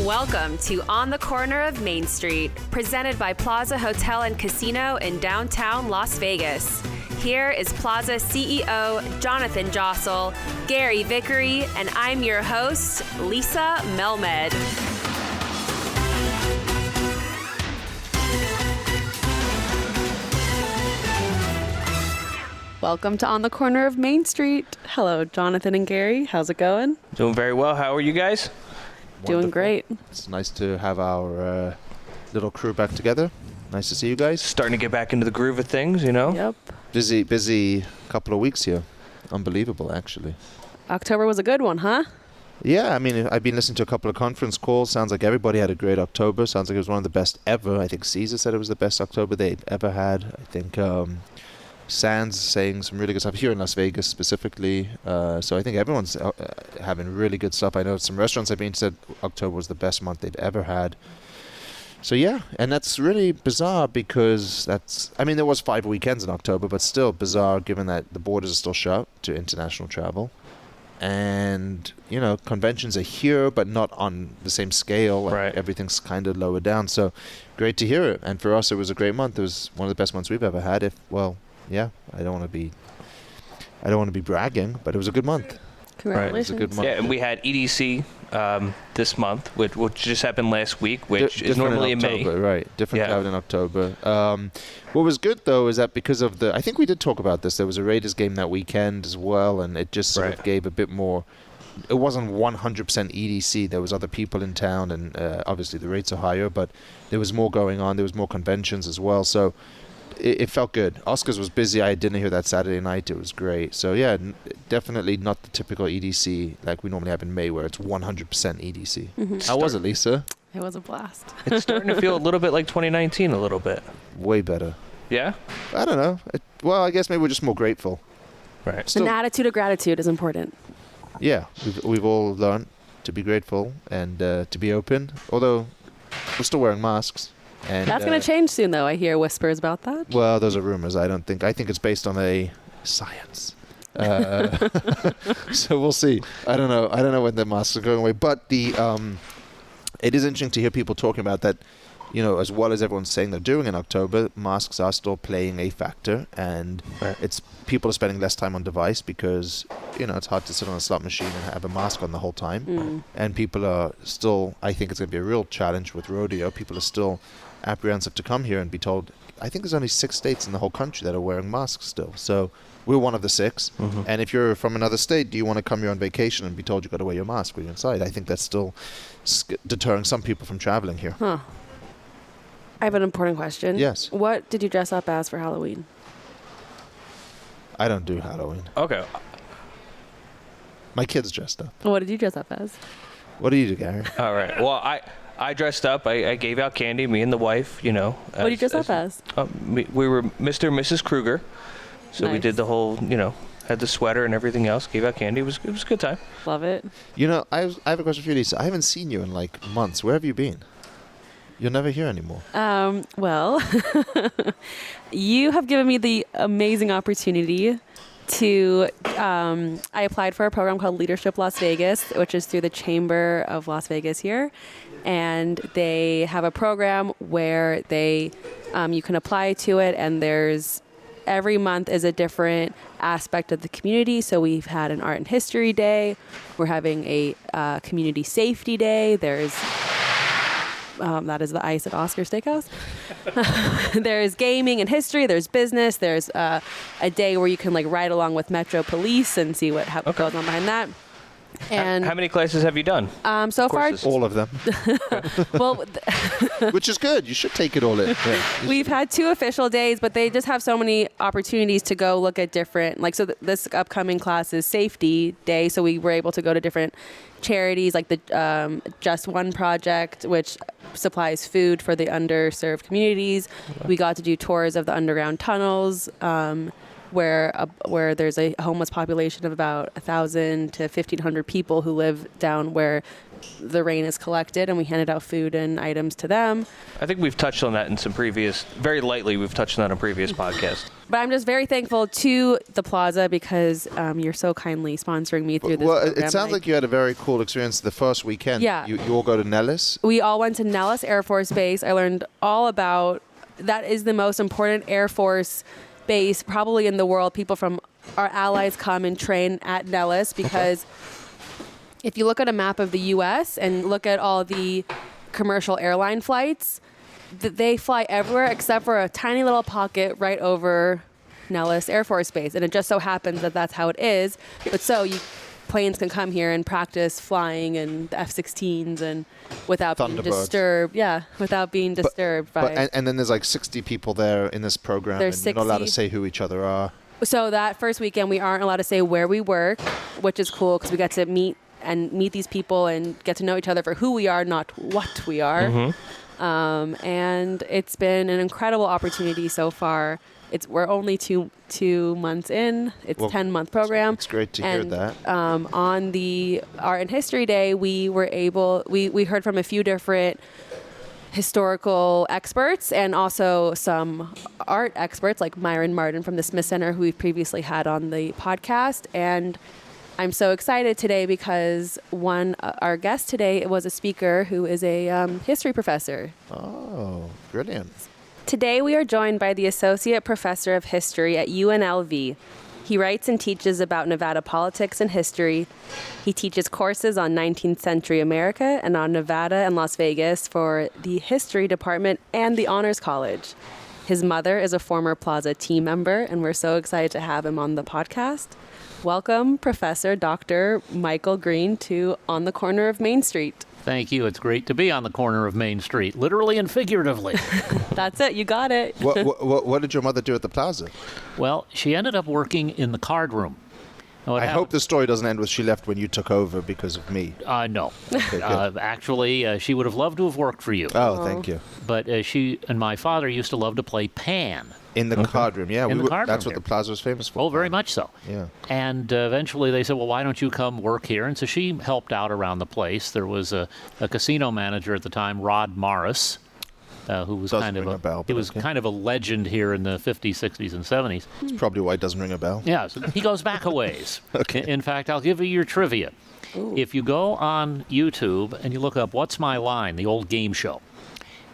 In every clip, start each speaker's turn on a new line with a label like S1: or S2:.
S1: Welcome to On the Corner of Main Street, presented by Plaza Hotel and Casino in downtown Las Vegas. Here is Plaza CEO Jonathan Jossel, Gary Vickery, and I'm your host, Lisa Melmed. Welcome to On the Corner of Main Street. Hello, Jonathan and Gary. How's it going?
S2: Doing very well. How are you guys?
S1: Doing
S3: Wonderful.
S1: great.
S3: It's nice to have our little crew back together. Nice to see you guys.
S2: Starting to get back into the groove of things, you know?
S1: Yep.
S3: Busy couple of weeks here. Unbelievable, actually.
S1: October was a good one, huh?
S3: Yeah, I mean, I've been listening to a couple of conference calls. Sounds like everybody had a great October. Sounds like it was one of the best ever. I think Caesar said it was the best October they'd ever had. I think Sands saying some really good stuff here in Las Vegas specifically. So I think everyone's having really good stuff. I know some restaurants have been said October was the best month they'd ever had. So yeah, and that's really bizarre because there was 5 weekends in October, but still bizarre given that the borders are still shut to international travel. And, you know, conventions are here, but not on the same scale.
S2: Right.
S3: Everything's kind of lower down. So great to hear it. And for us, it was a great month. It was one of the best months we've ever had. Yeah, I don't want to be bragging, but it was a good month.
S1: Congratulations.
S3: It was a good month.
S2: Yeah, and we had EDC this month, which just happened last week, which is normally in May.
S3: Right, different
S2: Yeah.
S3: crowd in October. What was good, though, is that because of I think we did talk about this, there was a Raiders game that weekend as well, and it just sort of gave a bit more. It wasn't 100% EDC. There was other people in town, and obviously the rates are higher, but there was more going on. There was more conventions as well, so it felt good. Oscars was busy. I didn't hear that Saturday night. It was great. So yeah, definitely not the typical EDC like we normally have in May, where it's 100% EDC.
S1: Mm-hmm.
S3: How was it, Lisa?
S1: It was a blast.
S2: It's starting to feel a little bit like 2019, a little bit.
S3: Way better.
S2: Yeah?
S3: I don't know. Well, I guess maybe we're just more grateful.
S2: Right.
S1: An attitude of gratitude is important.
S3: Yeah, we've all learned to be grateful and to be open. Although we're still wearing masks. And
S1: That's going to change soon, though. I hear whispers about that.
S3: Well, those are rumors. I think it's based on a science. So we'll see. I don't know when the masks are going away. But it is interesting to hear people talking about that. You know, as well as everyone's saying they're doing in October, masks are still playing a factor, and it's people are spending less time on device because, you know, it's hard to sit on a slot machine and have a mask on the whole time. And people are still, I think it's going to be a real challenge with rodeo. People are still apprehensive to come here and be told, I think there's only 6 states in the whole country that are wearing masks still. So we're one of the 6. Mm-hmm. And if you're from another state, do you want to come here on vacation and be told you've got to wear your mask when you're inside? I think that's still deterring some people from traveling here.
S1: Huh. I have an important question.
S3: Yes.
S1: What did you dress up as for Halloween?
S3: I don't do Halloween.
S2: Okay.
S3: My kids dressed up.
S1: What did you dress up as?
S3: What do you do, Gary?
S2: All right. Well, I dressed up. I gave out candy, me and the wife, you know.
S1: What did you dress up as?
S2: We were Mr. and Mrs. Kruger. So we did the whole, you know, had the sweater and everything else, gave out candy. It was a good time.
S1: Love it.
S3: You know, I have a question for you, Lisa. I haven't seen you in like months. Where have you been? You're never here anymore.
S1: Well, you have given me the amazing opportunity to, I applied for a program called Leadership Las Vegas, which is through the Chamber of Las Vegas here. And they have a program where you can apply to it, and every month is a different aspect of the community. So we've had an art and history day. We're having a community safety day. That is the ice at Oscar Steakhouse. There's gaming and history. There's business. There's a day where you can like ride along with Metro Police and see what goes on behind that. And
S2: how many classes have you done?
S1: So far,
S3: all of them.
S1: well,
S3: which is good. You should take it all in. Yeah.
S1: We've had 2 official days, but they just have so many opportunities to go look at different, like, so this upcoming class is safety day. So we were able to go to different charities like the Just One Project, which supplies food for the underserved communities. Okay. We got to do tours of the underground tunnels, where there's a homeless population of about 1,000 to 1,500 people who live down where the rain is collected, and we handed out food and items to them.
S2: I think we've touched on that in some previous, very lightly, we've touched on that in previous podcasts.
S1: But I'm just very thankful to the Plaza because you're so kindly sponsoring me through this program.
S3: It sounds like you had a very cool experience the first weekend.
S1: Yeah.
S3: You all go to Nellis?
S1: We all went to Nellis Air Force Base. I learned all about, that is the most important Air Force base probably in the world. People from our allies come and train at Nellis because if you look at a map of the U.S. and look at all the commercial airline flights, they fly everywhere except for a tiny little pocket right over Nellis Air Force Base. And it just so happens that that's how it is. But planes can come here and practice flying and the F-16s and without being disturbed. Yeah, without being disturbed
S3: and then there's like 60 people there in this program,
S1: there's
S3: and
S1: 60.
S3: you're not allowed to say who each other are.
S1: So that first weekend, we aren't allowed to say where we work, which is cool because we get to meet these people and get to know each other for who we are, not what we are. Mm-hmm. And it's been an incredible opportunity so far. We're only two months in. It's a 10-month program.
S3: It's great to hear that.
S1: On the Art and History Day, we heard from a few different historical experts and also some art experts like Myron Martin from the Smith Center, who we've previously had on the podcast. And I'm so excited today because our guest today was a speaker who is a history professor.
S3: Oh, brilliant.
S1: Today we are joined by the Associate Professor of History at UNLV. He writes and teaches about Nevada politics and history. He teaches courses on 19th century America and on Nevada and Las Vegas for the History Department and the Honors College. His mother is a former Plaza team member, and we're so excited to have him on the podcast. Welcome, Professor Dr. Michael Green, to On the Corner of Main Street.
S4: Thank you. It's great to be on the corner of Main Street, literally and figuratively.
S1: That's it. You got it.
S3: What did your mother do at the Plaza?
S4: Well, she ended up working in the card room.
S3: I hope the story doesn't end with she left when you took over because of me.
S4: No.
S3: Okay,
S4: actually, she would have loved to have worked for you.
S3: Oh, thank you.
S4: But she and my father used to love to play Pan.
S3: In the card room, yeah. That's what the Plaza was famous for.
S4: Oh, very much so.
S3: Yeah.
S4: And eventually they said, well, why don't you come work here? And so she helped out around the place. There was a casino manager at the time, Rod Morris, who was kind of a legend here in the 50s, 60s, and 70s.
S3: That's probably why it doesn't ring a bell.
S4: Yeah, so he goes back a ways.
S3: Okay.
S4: In fact, I'll give you your trivia. Ooh. If you go on YouTube and you look up What's My Line, the old game show,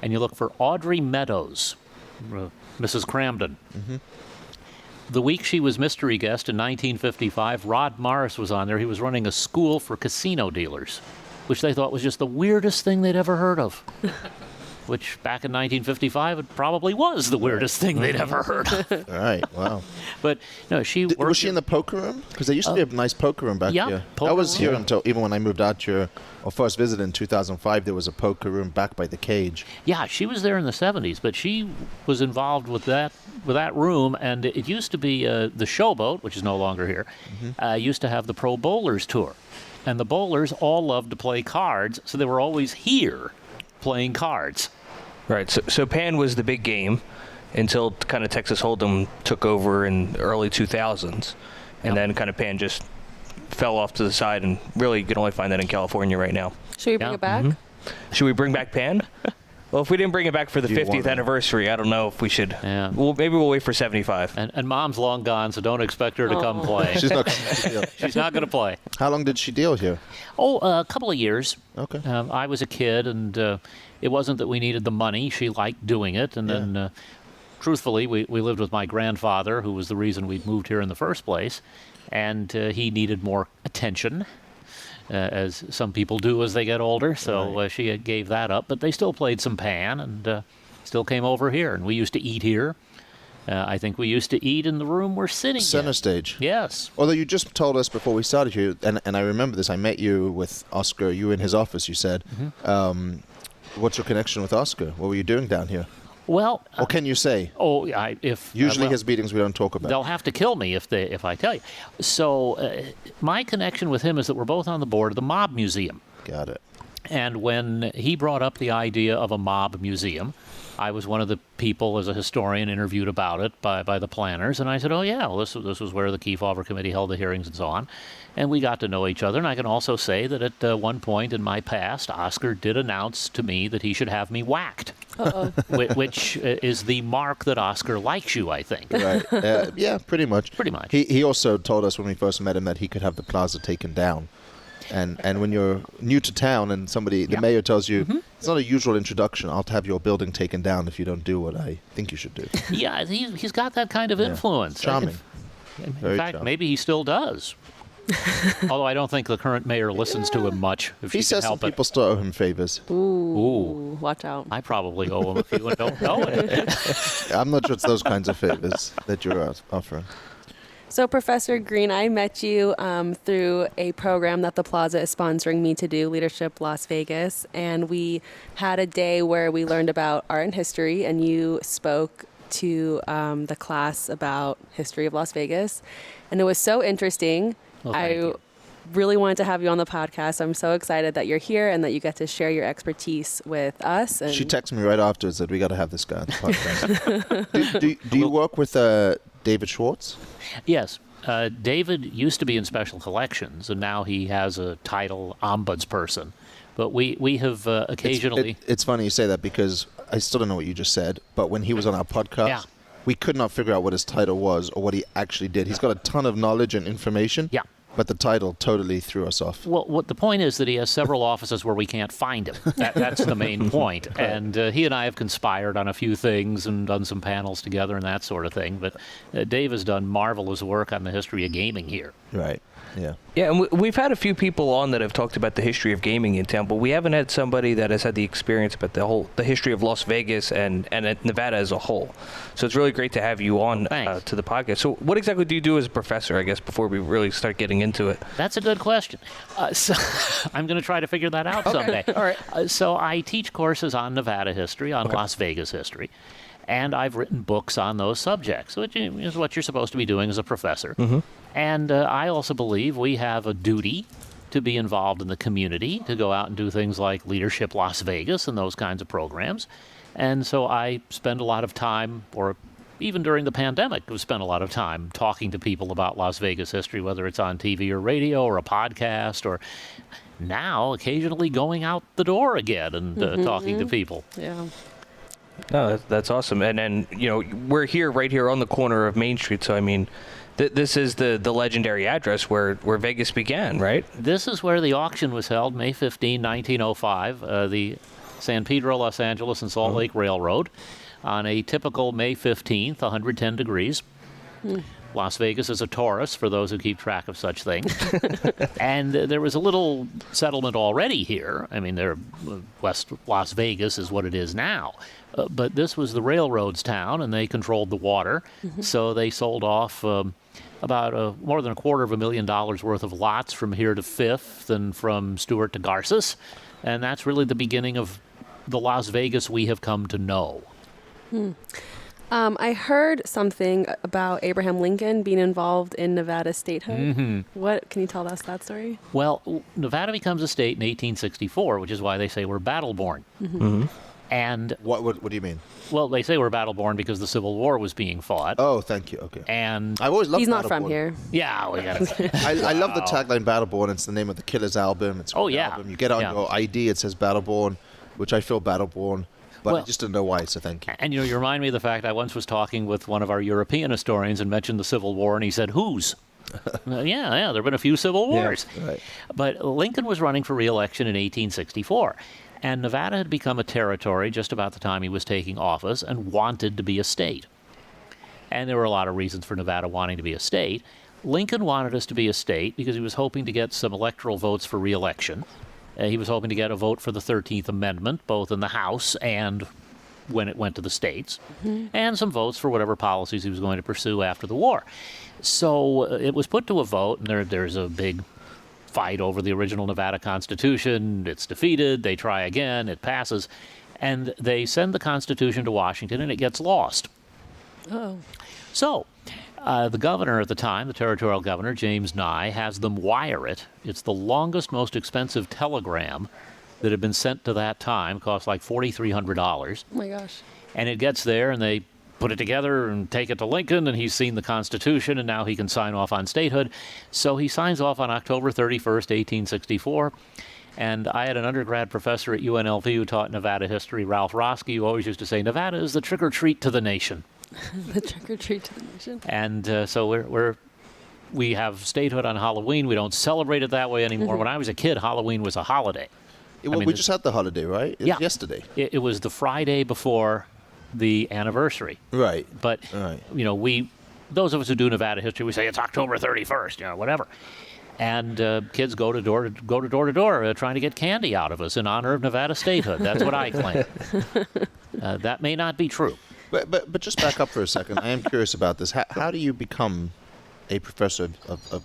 S4: and you look for Audrey Meadows, Mrs. Cramden. Mm-hmm. The week she was mystery guest in 1955, Rod Morris was on there. He was running a school for casino dealers, which they thought was just the weirdest thing they'd ever heard of. Which back in 1955, it probably was the weirdest thing they'd ever heard of.
S3: All right, wow.
S4: But no,
S3: was she in the poker room? Because there used to be a nice poker room back here. I was here until even when I moved out here, or first visited in 2005, there was a poker room back by the cage.
S4: Yeah, she was there in the 70s, but she was involved with that room, and it used to be the Showboat, which is no longer here, used to have the Pro Bowlers Tour. And the bowlers all loved to play cards, so they were always here playing cards.
S2: Right. So Pan was the big game until kind of Texas Hold'em took over in the early 2000s. And then kind of Pan just fell off to the side, and really you can only find that in California right now.
S1: Should we bring it back?
S2: Mm-hmm. Should we bring back Pan? Well, if we didn't bring it back for the 50th anniversary, I don't know if we should. Yeah. Well, maybe we'll wait for 75.
S4: And Mom's long gone, so don't expect her to come play.
S3: She's
S4: not going to play.
S3: How long did she deal here?
S4: Oh, a couple of years.
S3: Okay.
S4: I was a kid, and it wasn't that we needed the money. She liked doing it. And then, truthfully, we lived with my grandfather, who was the reason we moved here in the first place. And he needed more attention. As some people do as they get older, so she gave that up. But they still played some Pan and still came over here. And we used to eat here. I think we used to eat in the room we're sitting in.
S3: Center stage.
S4: Yes.
S3: Although you just told us before we started here, and I remember this, I met you with Oscar, you in his office, you said. Mm-hmm. What's your connection with Oscar? What were you doing down here?
S4: Well,
S3: or can you say?
S4: Usually
S3: his meetings we don't talk about.
S4: They'll have to kill me if I tell you. So my connection with him is that we're both on the board of the Mob Museum.
S3: Got it.
S4: And when he brought up the idea of a mob museum, I was one of the people as a historian interviewed about it by the planners, and I said, oh yeah, well, this was where the Kefauver Committee held the hearings and so on. And we got to know each other, and I can also say that at one point in my past, Oscar did announce to me that he should have me whacked. Which is the mark that Oscar likes you, I think.
S3: Right. Yeah, pretty much.
S4: Pretty much.
S3: He also told us when we first met him that he could have the plaza taken down. And when you're new to town and the mayor tells you, it's not a usual introduction, I'll have your building taken down if you don't do what I think you should do.
S4: Yeah, he's got that kind of influence.
S3: Charming.
S4: In
S3: Very
S4: fact,
S3: charming.
S4: maybe he still does. Although I don't think the current mayor listens to him much, if
S3: He
S4: she
S3: says
S4: can
S3: some
S4: help it.
S3: people still owe him favors.
S1: Ooh, watch out.
S4: I probably owe him a few and don't know it.
S3: I'm not sure it's those kinds of favors that you're offering.
S1: So, Professor Green, I met you through a program that the Plaza is sponsoring me to do, Leadership Las Vegas. And we had a day where we learned about art and history, and you spoke to the class about history of Las Vegas. And it was so interesting.
S4: Well, thank you.
S1: Really wanted to have you on the podcast. I'm so excited that you're here and that you get to share your expertise with us. And
S3: She texted me right afterwards that we got to have this guy on the podcast. do you work with David Schwartz?
S4: Yes. David used to be in special collections, and now he has a title ombudsperson. But we have occasionally...
S3: It's funny you say that because I still don't know what you just said, but when he was on our podcast, we could not figure out what his title was or what he actually did. He's got a ton of knowledge and information.
S4: Yeah.
S3: But the title totally threw us off.
S4: Well, what the point is that he has several offices where we can't find him. That's the main point. And he and I have conspired on a few things and done some panels together and that sort of thing. But Dave has done marvelous work on the history of gaming here.
S3: Right. Yeah.
S2: Yeah, and we've had a few people on that have talked about the history of gaming in town, but we haven't had somebody that has had the experience about the history of Las Vegas and Nevada as a whole. So it's really great to have you on to the podcast. So what exactly do you do as a professor, I guess, before we really start getting into it?
S4: That's a good question. So I'm going to try to figure that out someday.
S2: All right.
S4: So I teach courses on Nevada history, on Las Vegas history, and I've written books on those subjects, which is what you're supposed to be doing as a professor. Mm-hmm. And I also believe we have a duty to be involved in the community, to go out and do things like Leadership Las Vegas and those kinds of programs. And so I spend a lot of time, or even during the pandemic, I've spent a lot of time talking to people about Las Vegas history, whether it's on TV or radio or a podcast, or now occasionally going out the door again and talking to people.
S1: yeah.
S2: No, that's awesome. And we're right here on the corner of Main Street, so I mean, this is the legendary address where Vegas began, right?
S4: This is where the auction was held, May 15, 1905, the San Pedro, Los Angeles, and Salt Lake Railroad, on a typical May 15th, 110 degrees. Las Vegas is a Taurus, for those who keep track of such things. And there was a little settlement already here. I mean, West Las Vegas is what it is now. But this was the railroad's town, and they controlled the water. So they sold off about more than $250,000 worth of lots from here to Fifth and from Stewart to Garces. And that's really the beginning of the Las Vegas we have come to know.
S1: I heard something about Abraham Lincoln being involved in Nevada statehood. What can you tell us that story?
S4: Well, Nevada becomes a state in 1864, which is why they say we're battle-born. And
S3: What do you mean?
S4: well, they say we're battle-born because the Civil War was being fought.
S3: Oh, thank you. Okay.
S4: And
S3: I've always loved
S1: He's not from
S3: Battleborn.
S1: here.
S4: yeah, we got it.
S3: I love the tagline Battleborn. It's the name of the Killers album. It's a
S4: Oh,
S3: great
S4: yeah.
S3: album. You get on
S4: Yeah.
S3: your ID, it says Battleborn, which I feel Battleborn, but I
S4: Well-
S3: just didn't know why, so thank you.
S4: And you remind me of the fact I once was talking with one of our European historians and mentioned the Civil War, and he said, "Whose?" Yeah, there have been a few civil wars.
S3: Right.
S4: But Lincoln was running for re-election in 1864, and Nevada had become a territory just about the time he was taking office and wanted to be a state. And there were a lot of reasons for Nevada wanting to be a state. Lincoln wanted us to be a state because he was hoping to get some electoral votes for re-election. He was hoping to get a vote for the 13th Amendment, both in the House and when it went to the states, and some votes for whatever policies he was going to pursue after the war. So it was put to a vote, and there's a big fight over the original Nevada Constitution. It's defeated. They try again. It passes. And they send the Constitution to Washington, and it gets lost.
S1: Oh.
S4: So the governor at the time, the territorial governor, James Nye, has them wire it. It's the longest, most expensive telegram that had been sent to that time. Cost like $4,300.
S1: Oh my gosh.
S4: And it gets there, and they put it together and take it to Lincoln, and he's seen the Constitution, and now he can sign off on statehood. So he signs off on October 31st, 1864. And I had an undergrad professor at UNLV who taught Nevada history, Ralph Roski, who always used to say, Nevada is the trick-or-treat to the nation.
S1: The trick-or-treat to the nation.
S4: And so we have statehood on Halloween. We don't celebrate it that way anymore. When I was a kid, Halloween was a holiday.
S3: Well, we just had the holiday, right?
S4: Yeah.
S3: Yesterday.
S4: It was the Friday before the anniversary.
S3: Right.
S4: But, those of us who do Nevada history, we say it's October 31st, whatever. And kids go to door to door trying to get candy out of us in honor of Nevada statehood. That's what I claim. That may not be true.
S3: But just back up for a second. I am curious about this. How do you become a professor of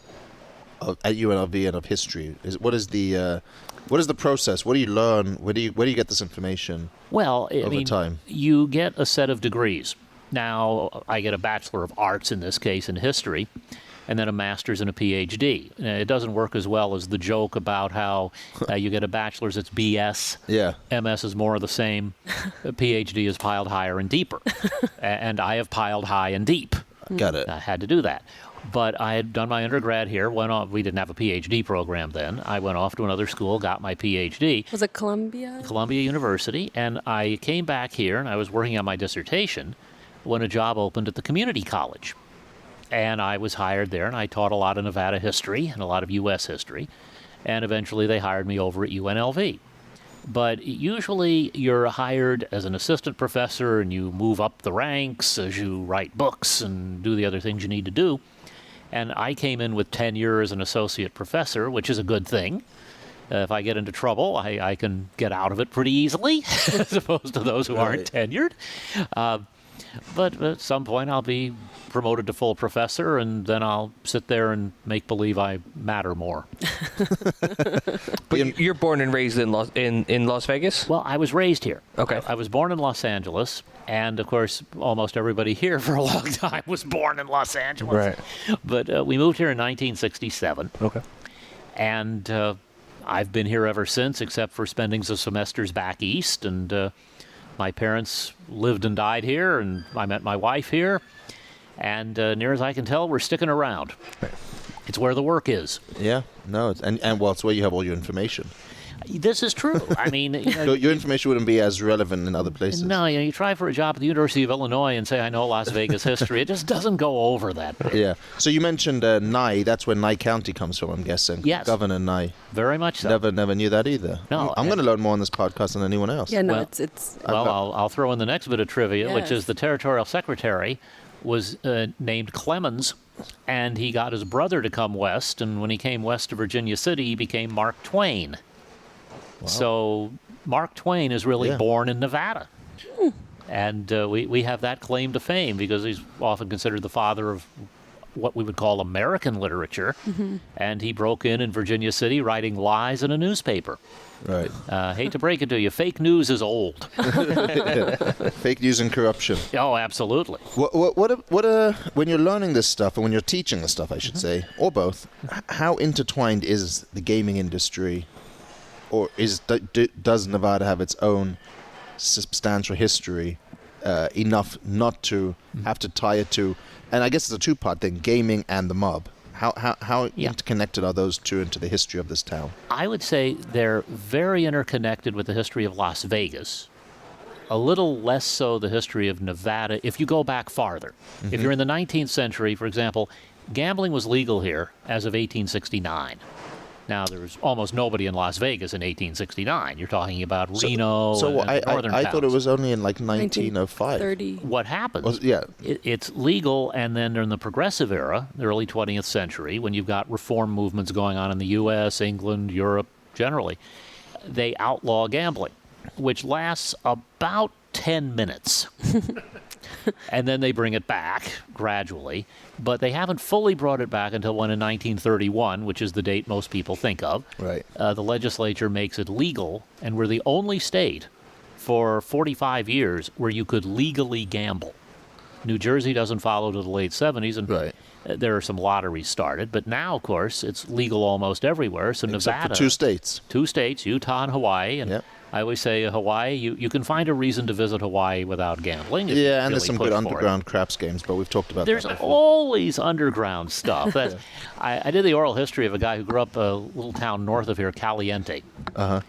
S3: at UNLV and of history? What is the process? What do you learn? Where do you get this information?
S4: Well,
S3: over time?
S4: You get a set of degrees. Now, I get a Bachelor of Arts, in this case, in history, and then a master's and a PhD. It doesn't work as well as the joke about how you get a bachelor's, it's BS.
S3: Yeah.
S4: MS is more of the same. A PhD is piled higher and deeper. And I have piled high and deep.
S3: Got it.
S4: I had to do that. But I had done my undergrad here, went off. We didn't have a PhD program then. I went off to another school, got my PhD.
S1: Was it Columbia?
S4: Columbia University. And I came back here, and I was working on my dissertation when a job opened at the community college. And I was hired there, and I taught a lot of Nevada history and a lot of U.S. history. And eventually they hired me over at UNLV. But usually you're hired as an assistant professor, and you move up the ranks as you write books and do the other things you need to do. And I came in with tenure as an associate professor, which is a good thing. If I get into trouble, I can get out of it pretty easily, as opposed to those who aren't tenured. But at some point, I'll be promoted to full professor, and then I'll sit there and make believe I matter more.
S2: But you're born and raised in Las Vegas?
S4: Well, I was raised here.
S2: Okay.
S4: I was born in Los Angeles, and of course, almost everybody here for a long time was born in Los Angeles.
S2: Right.
S4: But we moved here in 1967.
S2: Okay.
S4: And I've been here ever since, except for spending some semesters back east. And my parents lived and died here, and I met my wife here. And near as I can tell, we're sticking around.
S2: Right.
S4: It's where the work is.
S3: Yeah. No. It's where you have all your information.
S4: This is true. I mean,
S3: Your information wouldn't be as relevant in other places.
S4: No, you try for a job at the University of Illinois and say, I know Las Vegas history. It just doesn't go over that.
S3: Yeah. So you mentioned Nye. That's where Nye County comes from, I'm guessing.
S4: Yes.
S3: Governor Nye.
S4: Very much so.
S3: Never knew that either.
S4: No.
S3: I'm going to learn more on this podcast than anyone else.
S1: Yeah, no,
S4: Well-
S1: it's
S4: Well, I'll throw in the next bit of trivia, which
S1: Yes.
S4: is the territorial secretary was named Clemens, and he got his brother to come west, and when he came west to Virginia City, he became Mark Twain. So Mark Twain is really
S3: Yeah.
S4: born in Nevada. And we have that claim to fame because he's often considered the father of what we would call American literature. And he broke in Virginia City writing lies in a newspaper.
S3: Right.
S4: Hate to break it to you, fake news is old.
S3: Fake news and corruption.
S4: Oh, absolutely.
S3: When you're learning this stuff, and when you're teaching this stuff, I should say, or both, how intertwined is the gaming industry, or does Nevada have its own substantial history enough not to have to tie it to, and I guess it's a two-part thing, gaming and the mob. How interconnected are those two into the history of this town?
S4: I would say they're very interconnected with the history of Las Vegas. A little less so the history of Nevada if you go back farther. If you're in the 19th century, for example, gambling was legal here as of 1869. Now, there was almost nobody in Las Vegas in 1869. You're talking about Reno and northern
S3: I
S4: towns.
S3: thought it was only in like 1905.
S1: 30.
S4: What happens?
S3: Yeah.
S4: It's legal, and then during the Progressive era, the early 20th century, when you've got reform movements going on in the U.S., England, Europe, generally, they outlaw gambling, which lasts about 10 minutes. And then they bring it back gradually, but they haven't fully brought it back until when in 1931, which is the date most people think of,
S3: Right.
S4: the legislature makes it legal, and we're the only state for 45 years where you could legally gamble. New Jersey doesn't follow to the late 70s, and
S3: Right.
S4: There are some lotteries started, but now, of course, it's legal almost everywhere. So
S3: Except
S4: Nevada,
S3: for two states.
S4: two states, Utah and Hawaii, and
S3: Yep.
S4: I always say Hawaii. You can find a reason to visit Hawaii without gambling. if you
S3: Yeah, and there's
S4: really
S3: some
S4: push
S3: good
S4: for it.
S3: underground craps games, but we've talked about
S4: There's
S3: that before.
S4: always underground stuff. I did the oral history of a guy who grew up a little town north of here, Caliente.
S3: Uh-huh.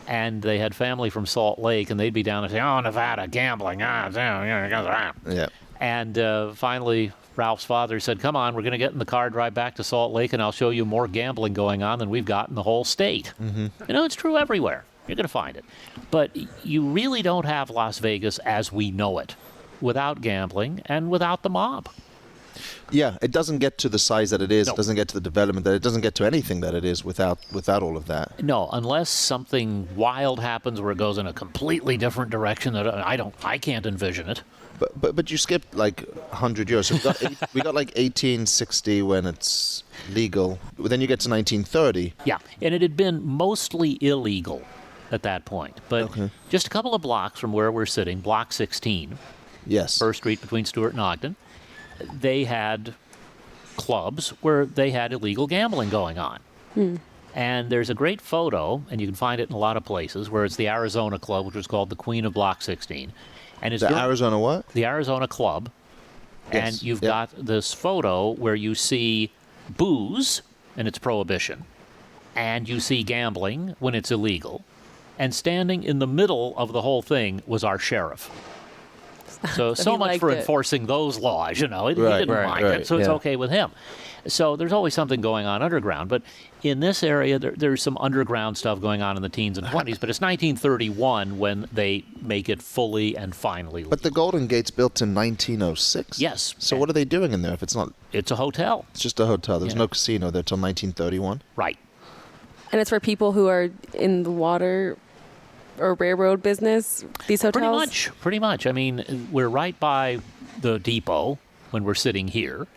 S4: And they had family from Salt Lake, and they'd be down and say, "Oh, Nevada, gambling."
S3: Yeah.
S4: And finally, Ralph's father said, "Come on, we're going to get in the car, drive back to Salt Lake, and I'll show you more gambling going on than we've got in the whole state." Mm-hmm. It's true everywhere. You're going to find it. But you really don't have Las Vegas as we know it without gambling and without the mob.
S3: Yeah, it doesn't get to the size that it is.
S4: No.
S3: It doesn't get to the development that it doesn't get to anything that it is without all of that.
S4: No, unless something wild happens where it goes in a completely different direction that I can't envision it.
S3: But you skipped like 100 years. So we got like 1860 when it's legal. Then you get to 1930.
S4: Yeah, and it had been mostly illegal at that point. But just a couple of blocks from where we're sitting, Block 16,
S3: Yes.
S4: First Street between Stewart and Ogden, they had clubs where they had illegal gambling going on. And there's a great photo, and you can find it in a lot of places, where it's the Arizona Club, which was called the Queen of Block 16. And it's
S3: The Arizona what?
S4: the Arizona Club.
S3: Yes,
S4: And you've
S3: yep.
S4: got this photo where you see booze, and it's prohibition. And you see gambling when it's illegal. And standing in the middle of the whole thing was our sheriff. So
S1: He
S4: much
S1: liked
S4: for
S1: it.
S4: enforcing those laws, He
S3: Right,
S4: didn't
S3: right,
S4: mind
S3: right,
S4: it, so it's
S3: yeah.
S4: okay with him. So there's always something going on underground. But in this area, there's some underground stuff going on in the teens and 20s. But it's 1931 when they make it fully and finally legal.
S3: But the Golden Gate's built in 1906.
S4: Yes.
S3: So what are they doing in there if it's not?
S4: It's a hotel.
S3: It's just a hotel. There's
S4: Yeah.
S3: no casino there till 1931.
S4: Right.
S1: And it's for people who are in the water or railroad business, these hotels?
S4: Pretty much. I mean, we're right by the depot when we're sitting here,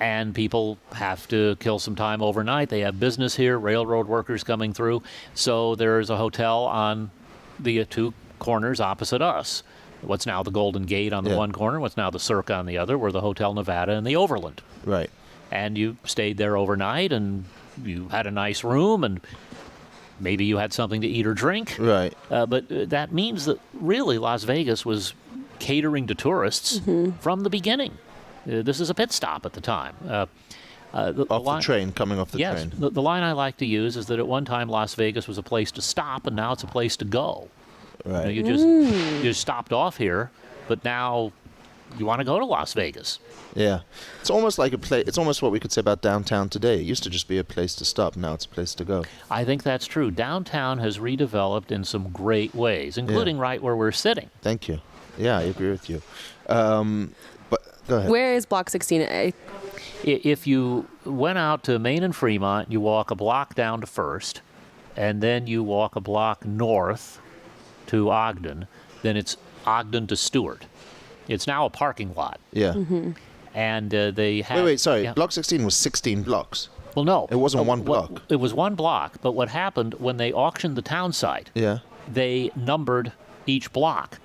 S4: and people have to kill some time overnight. They have business here, railroad workers coming through. So there's a hotel on the two corners opposite us. What's now the Golden Gate on the
S3: Yeah.
S4: one corner, what's now the Cirque on the other, were the Hotel Nevada and the Overland.
S3: Right.
S4: And you stayed there overnight, and you had a nice room, and maybe you had something to eat or drink.
S3: Right.
S4: But that means that really Las Vegas was catering to tourists from the beginning. This is a pit stop at the time.
S3: Off the train, coming off the
S4: yes,
S3: train.
S4: the line I like to use is that at one time Las Vegas was a place to stop, and now it's a place to go.
S3: Right.
S4: You just stopped off here, but now you want to go to Las Vegas.
S3: Yeah. It's almost like a place. It's almost what we could say about downtown today. It used to just be a place to stop. Now it's a place to go.
S4: I think that's true. Downtown has redeveloped in some great ways, including right where we're sitting.
S3: Thank you. Yeah, I agree with you. But go ahead.
S1: Where is Block 16A?
S4: If you went out to Main and Fremont, you walk a block down to First, and then you walk a block north to Ogden, then it's Ogden to Stewart. It's now a parking lot.
S3: Yeah.
S4: And they have...
S3: Wait, sorry.
S4: Yeah.
S3: Block 16 was 16 blocks.
S4: Well, no.
S3: It wasn't one
S4: What-
S3: block.
S4: It was one block, but what happened when they auctioned the town site,
S3: Yeah.
S4: they numbered each block.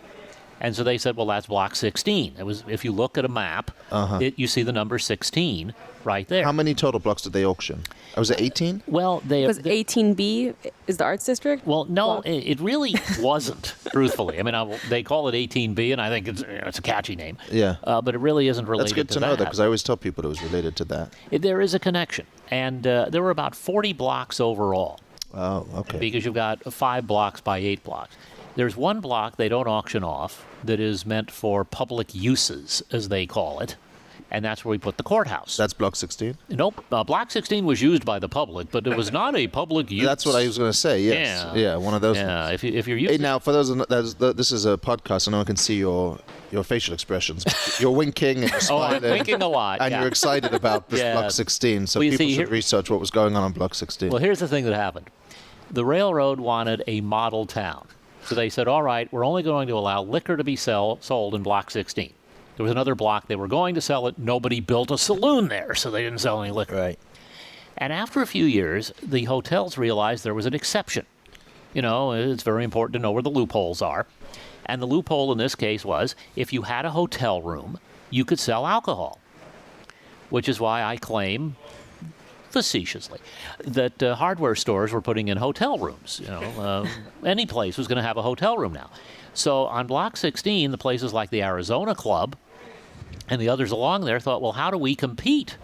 S4: And so they said, well, that's block 16. It was, if you look at a map, you see the number 16 right there.
S3: How many total blocks did they auction? Was it 18?
S4: Well,
S1: Was 18B is the arts district?
S4: Well, no,
S1: Block?
S4: it really wasn't, truthfully. I mean, they call it 18B, and I think it's a catchy name.
S3: Yeah.
S4: But it really isn't related
S3: That's good to know that because I always tell people it was related to that.
S4: There is a connection. And there were about 40 blocks overall,
S3: Oh, okay.
S4: because you've got 5 blocks by 8 blocks. There's one block they don't auction off that is meant for public uses, as they call it, and that's where we put the courthouse.
S3: That's block 16?
S4: Nope, block 16 was used by the public, but it was not a public use.
S3: That's what I was going to say, yes.
S4: Yeah.
S3: Yeah, one of those
S4: Yeah,
S3: ones.
S4: if you're
S3: Hey,
S4: using...
S3: now, for those, this is a podcast, so no one can see your facial expressions. You're winking and you're
S4: Oh, I'm
S3: smiling.
S4: winking a lot,
S3: And
S4: yeah.
S3: you're excited about this
S4: Yeah.
S3: block 16, so
S4: Well, you
S3: people
S4: see,
S3: should
S4: here-
S3: research what was going on block 16.
S4: Well, here's the thing that happened. The railroad wanted a model town. So they said, all right, we're only going to allow liquor to be sold in Block 16. There was another block. They were going to sell it. Nobody built a saloon there, so they didn't sell any liquor.
S3: Right.
S4: And after a few years, the hotels realized there was an exception. It's very important to know where the loopholes are. And the loophole in this case was if you had a hotel room, you could sell alcohol. which is why I claim, facetiously, that hardware stores were putting in hotel rooms. Any place was going to have a hotel room now. So on Block 16, the places like the Arizona Club and the others along there thought, well, how do we compete?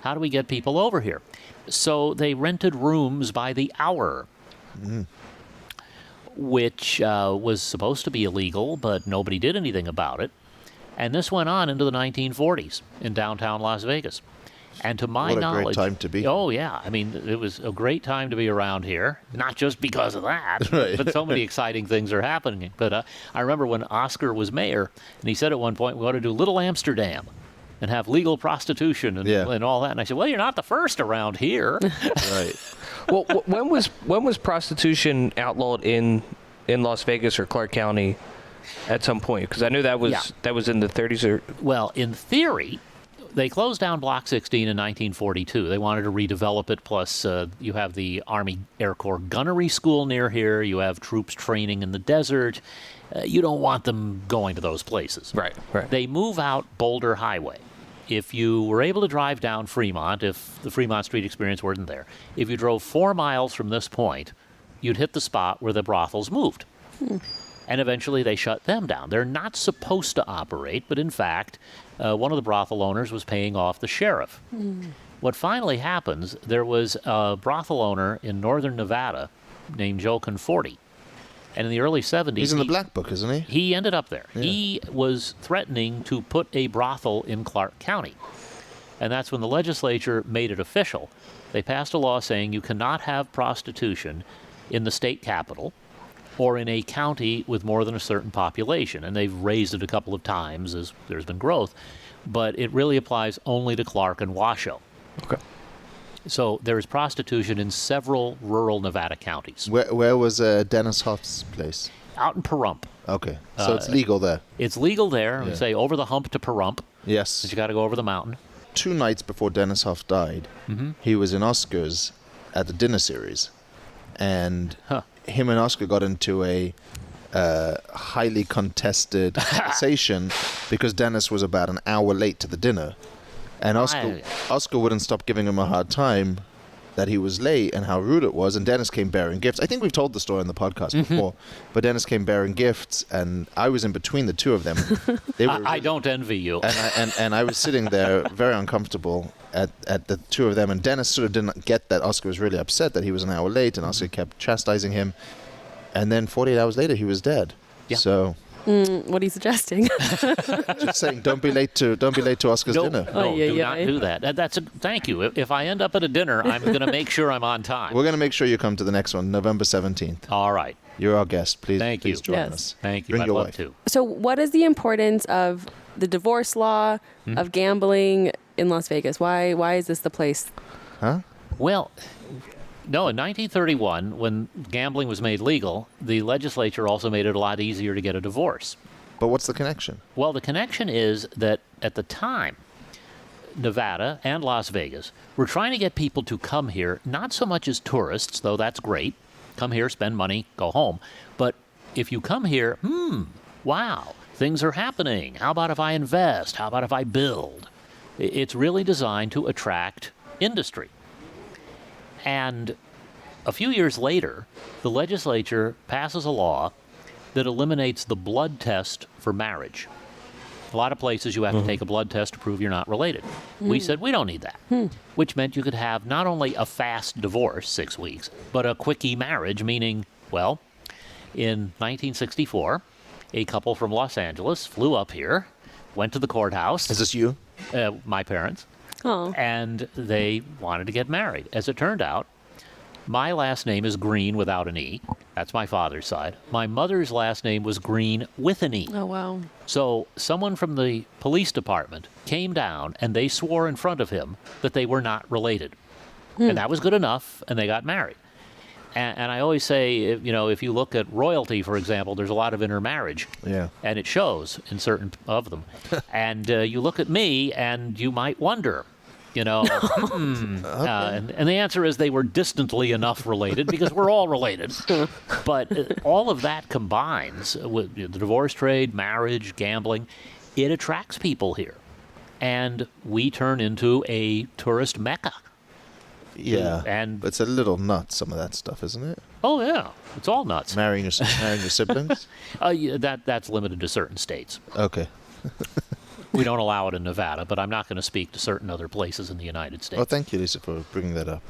S4: How do we get people over here? So they rented rooms by the hour, which was supposed to be illegal, but nobody did anything about it. And this went on into the 1940s in downtown Las Vegas. And to my knowledge...
S3: What a great time to be.
S4: Oh, yeah. I mean, it was a great time to be around here, not just because of that,
S3: Right.
S4: but so many exciting things are happening. But I remember when Oscar was mayor, and he said at one point, we ought to do Little Amsterdam and have legal prostitution and all that. And I said, well, you're not the first around here.
S3: Right.
S2: Well, when was prostitution outlawed in Las Vegas or Clark County at some point? Because I knew that was in the 30s. Or
S4: Well, in theory, they closed down Block 16 in 1942. They wanted to redevelop it. Plus, you have the Army Air Corps Gunnery School near here. You have troops training in the desert. You don't want them going to those places.
S2: Right.
S4: They move out Boulder Highway. If you were able to drive down Fremont, if the Fremont Street experience wasn't there, if you drove 4 miles from this point, you'd hit the spot where the brothels moved. And eventually they shut them down. They're not supposed to operate, but in fact, one of the brothel owners was paying off the sheriff. What finally happens, there was a brothel owner in northern Nevada named Joe Conforti. And in the early 70s...
S3: He's in the Black Book, isn't he?
S4: He ended up there.
S3: Yeah.
S4: He was threatening to put a brothel in Clark County. And that's when the legislature made it official. They passed a law saying you cannot have prostitution in the state capital or in a county with more than a certain population. And they've raised it a couple of times as there's been growth. But it really applies only to Clark and Washoe.
S2: Okay.
S4: So there is prostitution in several rural Nevada counties.
S3: Where was Dennis Hoff's place?
S4: Out in Pahrump.
S3: Okay. So it's legal there.
S4: It's legal there. I would
S3: Yeah.
S4: say over the hump to Pahrump.
S3: Yes.
S4: But you got to go over the mountain.
S3: 2 nights before Dennis Hoff died, he was in Oscars at the dinner series. And him and Oscar got into a highly contested conversation because Dennis was about an hour late to the dinner. And Oscar wouldn't stop giving him a hard time that he was late and how rude it was. And Dennis came bearing gifts. I think we've told the story on the podcast before. But Dennis came bearing gifts, and I was in between the two of them. They were
S4: I don't envy you.
S3: and I was sitting there very uncomfortable at the two of them. And Dennis sort of didn't get that Oscar was really upset that he was an hour late, and Oscar kept chastising him. And then 48 hours later, he was dead.
S4: Yeah.
S3: So...
S1: What are you suggesting?
S3: Just saying, don't be late to Oscar's dinner.
S4: No, do not do that. Thank you. If I end up at a dinner, I'm going to make sure I'm on time.
S3: We're going to make sure you come to the next one, November 17th.
S4: All right.
S3: You're our guest. Please,
S4: Thank
S3: please
S4: you.
S3: join
S1: Yes.
S3: us.
S4: Thank you.
S3: Bring
S4: I'd
S3: your
S4: love
S3: wife.
S4: to.
S1: So what is the importance of the divorce law, of gambling in Las Vegas? Why is this the place?
S3: Huh?
S4: Well, no, in 1931, when gambling was made legal, the legislature also made it a lot easier to get a divorce.
S3: But what's the connection?
S4: Well, the connection is that at the time, Nevada and Las Vegas were trying to get people to come here, not so much as tourists, though that's great. Come here, spend money, go home. But if you come here, wow, things are happening. How about if I invest? How about if I build? It's really designed to attract industry. And a few years later, the legislature passes a law that eliminates the blood test for marriage. A lot of places you have to take a blood test to prove you're not related. We said we don't need that, which meant you could have not only a fast divorce, 6 weeks, but a quickie marriage, meaning, well, in 1964, a couple from Los Angeles flew up here, went to the courthouse.
S3: Is this you?
S4: My parents.
S1: Oh.
S4: And they wanted to get married. As it turned out, my last name is Green without an E. That's my father's side. My mother's last name was Green with an E.
S1: Oh, wow.
S4: So someone from the police department came down and they swore in front of him that they were not related. And that was good enough, and they got married. And I always say, if you look at royalty, for example, there's a lot of intermarriage.
S3: Yeah.
S4: And it shows in certain of them. And you look at me, and you might wonder, and the answer is they were distantly enough related because we're all related. But all of that combines with the divorce trade, marriage, gambling. It attracts people here. and we turn into a tourist mecca.
S3: Yeah,
S4: And-
S3: but it's a little nuts, some of that stuff, isn't it?
S4: Oh, yeah. It's all nuts.
S3: Marrying your siblings?
S4: Yeah, that's limited to certain states.
S3: Okay.
S4: We don't allow it in Nevada, but I'm not going to speak to certain other places in the United States.
S3: Oh, thank you, Lisa, for bringing that up.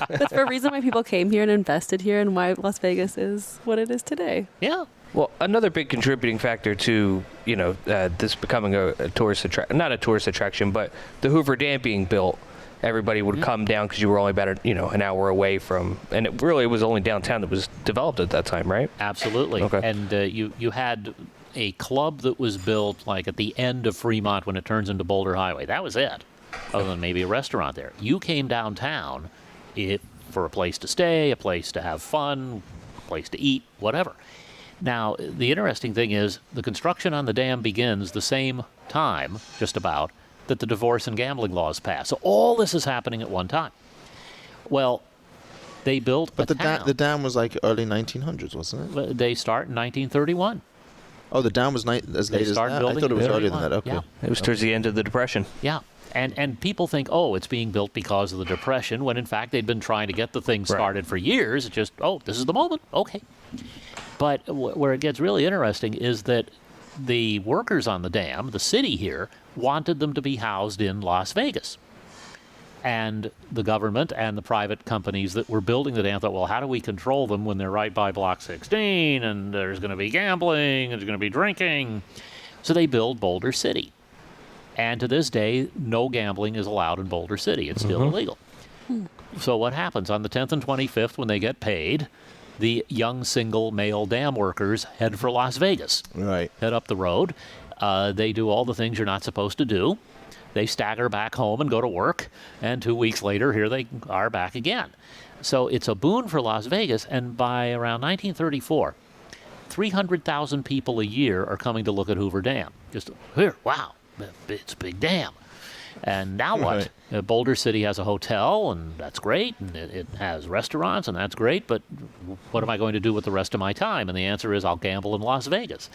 S1: That's the reason why people came here and invested here, and why Las Vegas is what it is today.
S4: Yeah.
S2: Well, another big contributing factor to this becoming a tourist not a tourist attraction, but the Hoover Dam being built, everybody would come down because you were only about an hour away from, and it really was only downtown that was developed at that time, right?
S4: Absolutely.
S2: Okay.
S4: And you had a club that was built like at the end of Fremont when it turns into Boulder Highway. That was it, other than maybe a restaurant there. You came downtown for a place to stay, a place to have fun, a place to eat, whatever. Now, the interesting thing is the construction on the dam begins the same time, just about, that the divorce and gambling laws pass. So all this is happening at one time. Well, they built
S3: But
S4: a
S3: the
S4: town.
S3: the dam was like early 1900s, wasn't it?
S4: They start in 1931.
S3: Oh, the dam was as
S4: They
S3: late as
S4: start
S3: that? I
S4: building
S3: thought it was
S4: in
S3: earlier than
S4: 31.
S3: that. Okay.
S4: Yeah.
S2: It was towards the end of the Depression.
S4: Yeah. And people think, oh, it's being built because of the Depression, when in fact they'd been trying to get the thing started for years. It's just, oh, this is the moment. Okay. But where it gets really interesting is that the workers on the dam, the city here, wanted them to be housed in Las Vegas. And the government and the private companies that were building the dam thought, well, how do we control them when they're right by Block 16 and there's going to be gambling, and there's going to be drinking? So they build Boulder City. And to this day, no gambling is allowed in Boulder City. It's still illegal. So what happens? On the 10th and 25th, when they get paid, the young single male dam workers head for Las Vegas.
S3: Right.
S4: Head up the road. They do all the things you're not supposed to do. They stagger back home and go to work. And 2 weeks later, here they are back again. So it's a boon for Las Vegas. And by around 1934, 300,000 people a year are coming to look at Hoover Dam. Just, here, wow, it's a big dam. And now what?
S3: Right.
S4: Boulder City has a hotel, and that's great, and it has restaurants, and that's great, but what am I going to do with the rest of my time? And the answer is I'll gamble in Las Vegas.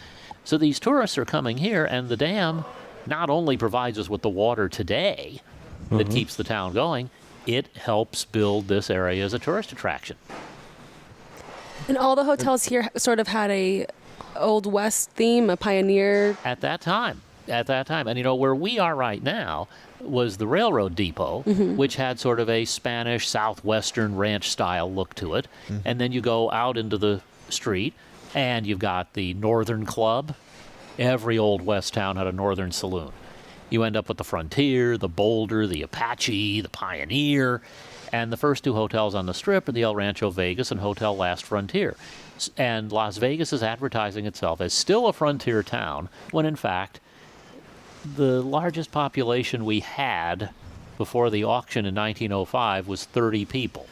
S4: So these tourists are coming here, and the dam not only provides us with the water today that keeps the town going, it helps build this area as a tourist attraction.
S1: And all the hotels here sort of had a Old West theme, a pioneer.
S4: At that time. And where we are right now was the railroad depot, which had sort of a Spanish southwestern ranch style look to it. And then you go out into the street and you've got the Northern Club. Every old West town had a Northern saloon. You end up with the Frontier, the Boulder, the Apache, the Pioneer. And the first two hotels on the Strip are the El Rancho Vegas and Hotel Last Frontier. And Las Vegas is advertising itself as still a frontier town, when in fact the largest population we had before the auction in 1905 was 30 people.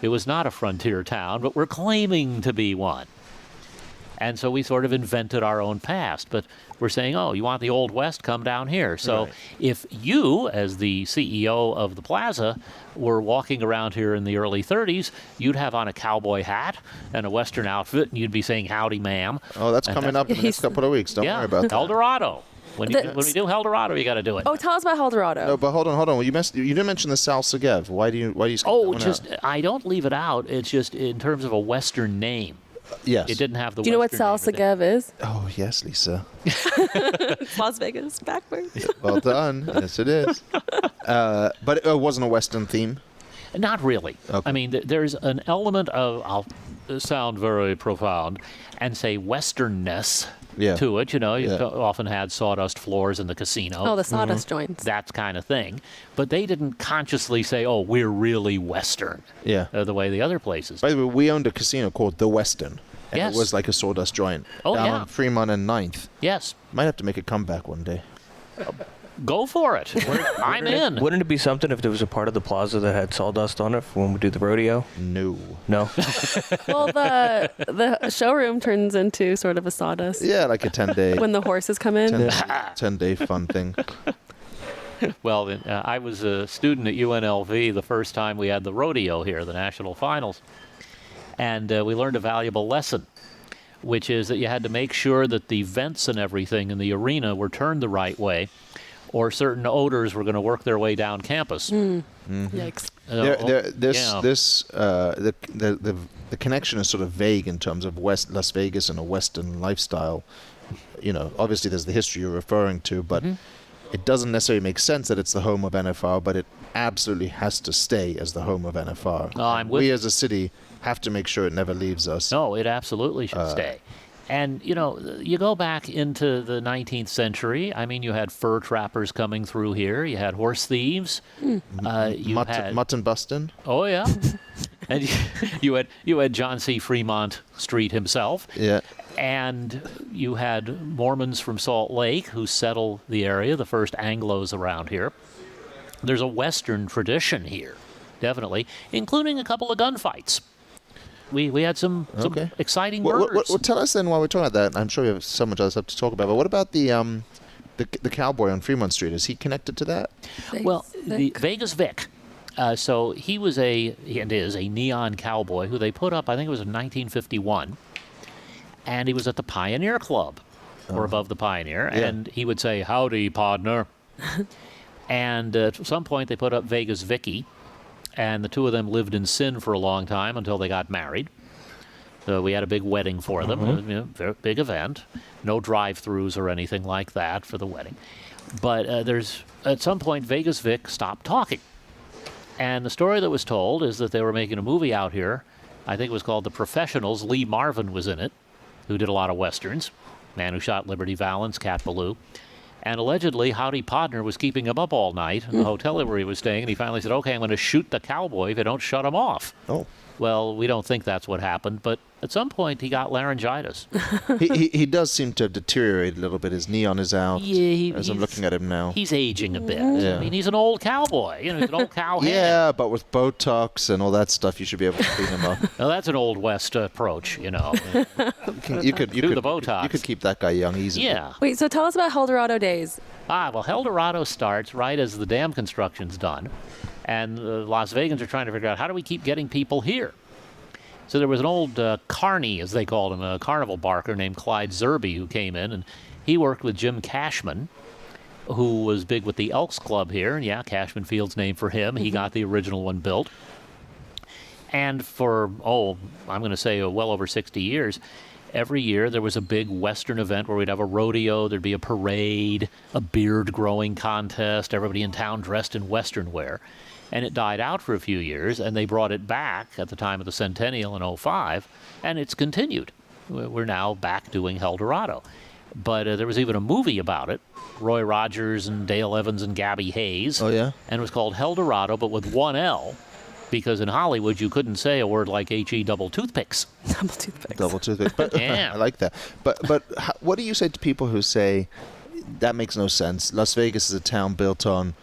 S4: It was not a frontier town, but we're claiming to be one. And so we sort of invented our own past. But we're saying, oh, you want the Old West? Come down here. So if you, as the CEO of the plaza, were walking around here in the early 30s, you'd have on a cowboy hat and a Western outfit, and you'd be saying, howdy, ma'am.
S3: Oh, that's coming up in the next couple of weeks. Don't worry about that.
S4: El Dorado. When we do El Dorado, you got to do it.
S1: Oh, tell us about El Dorado.
S3: No, but hold on. Well, you didn't mention the Sal Segev. Why do you skip that
S4: Oh,
S3: one
S4: just
S3: out?
S4: I don't leave it out. It's just in terms of a Western name.
S3: Yes.
S4: It didn't have the.
S1: Do you know what
S4: Western
S1: Sal
S4: name with it.
S1: Segev is?
S3: Oh, yes, Lisa.
S1: It's Las Vegas backwards.
S3: Well done. Yes, it is. But it wasn't a Western theme.
S4: Not really.
S3: Okay.
S4: I mean, there's an element of, I'll sound very profound, and say Westernness to it. You often had sawdust floors in the casino.
S1: Oh, the sawdust joints.
S4: That kind of thing. But they didn't consciously say, oh, we're really Western.
S3: Yeah.
S4: The way the other places.
S3: By the way, we owned a casino called The Western. And
S4: Yes.
S3: it was like a sawdust joint.
S4: Oh,
S3: down
S4: yeah.
S3: on Fremont and 9th.
S4: Yes.
S3: Might have to make a comeback one day.
S4: Go for it. I'm in.
S2: Wouldn't it be something if there was a part of the plaza that had sawdust on it for when we do the rodeo?
S3: No.
S2: No?
S1: Well, the showroom turns into sort of a sawdust
S3: Yeah, like a 10-day
S1: when the horses come in.
S3: 10-day fun thing.
S4: Well, I was a student at UNLV the first time we had the rodeo here, the national finals. And we learned a valuable lesson, which is that you had to make sure that the vents and everything in the arena were turned the right way, or certain odors were going to work their way down campus.
S1: Yikes.
S3: The connection is sort of vague in terms of Las Vegas and a Western lifestyle. You know, obviously there's the history you're referring to, but it doesn't necessarily make sense that it's the home of NFR, but it absolutely has to stay as the home of NFR. We as a city have to make sure it never leaves us.
S4: No, it absolutely should stay. And, you know, you go back into the 19th century. I mean, you had fur trappers coming through here. You had horse thieves. You had
S3: Mutton bustin'.
S4: Oh, yeah. And you had John C. Fremont Street himself.
S3: Yeah.
S4: And you had Mormons from Salt Lake who settled the area, the first Anglos around here. There's a Western tradition here, definitely, including a couple of gunfights. We had some exciting murders.
S3: Well, tell us then, while we're talking about that, I'm sure we have so much other stuff to talk about, but what about the cowboy on Fremont Street? Is he connected to that?
S4: The Vegas Vic. So he was a neon cowboy who they put up, I think it was in 1951, and he was at the Pioneer Club, or above the Pioneer, and he would say, "Howdy, partner." And at some point they put up Vegas Vicky, and the two of them lived in sin for a long time until they got married. So we had a big wedding for them. It was, you know, very big event. No drive-throughs or anything like that for the wedding. But at some point, Vegas Vic stopped talking. And the story that was told is that they were making a movie out here. I think it was called The Professionals. Lee Marvin was in it, who did a lot of Westerns. Man Who Shot Liberty Valance, Cat Ballou. And allegedly, Howdy Podner was keeping him up all night in the hotel where he was staying, and he finally said, "Okay, I'm going to shoot the cowboy if you don't shut him off."
S3: Oh.
S4: Well, we don't think that's what happened, but at some point he got laryngitis.
S3: he does seem to have deteriorated a little bit. His neon is out.
S4: Yeah,
S3: as I'm looking at him now.
S4: He's aging a bit.
S3: Yeah.
S4: I mean, he's an old cowboy. You know, he's an old cowhead.
S3: Yeah, but with Botox and all that stuff, you should be able to clean him up.
S4: Now, that's an Old West approach, you know.
S3: You could
S4: Do the Botox.
S3: You could keep that guy young easily.
S4: Yeah.
S1: Wait, so tell us about Eldorado Days.
S4: Well, Eldorado starts right as the dam construction's done, and the Las Vegans are trying to figure out, how do we keep getting people here? So there was an old carny, as they called him, a carnival barker named Clyde Zerby, who came in, and he worked with Jim Cashman, who was big with the Elks Club here. And yeah, Cashman Field's named for him. He got the original one built. And for, I'm going to say well over 60 years, every year there was a big Western event where we'd have a rodeo, there'd be a parade, a beard growing contest, everybody in town dressed in Western wear. And it died out for a few years, and they brought it back at the time of the centennial in 2005, and it's continued. We're now back doing Eldorado. But there was even a movie about it, Roy Rogers and Dale Evans and Gabby Hayes.
S3: Oh, yeah?
S4: And it was called Eldorado, but with one L, because in Hollywood you couldn't say a word like H-E double toothpicks.
S1: Double toothpicks.
S3: Double toothpick. But,
S4: Yeah.
S3: I like that. But what do you say to people who say, that makes no sense? Las Vegas is a town built on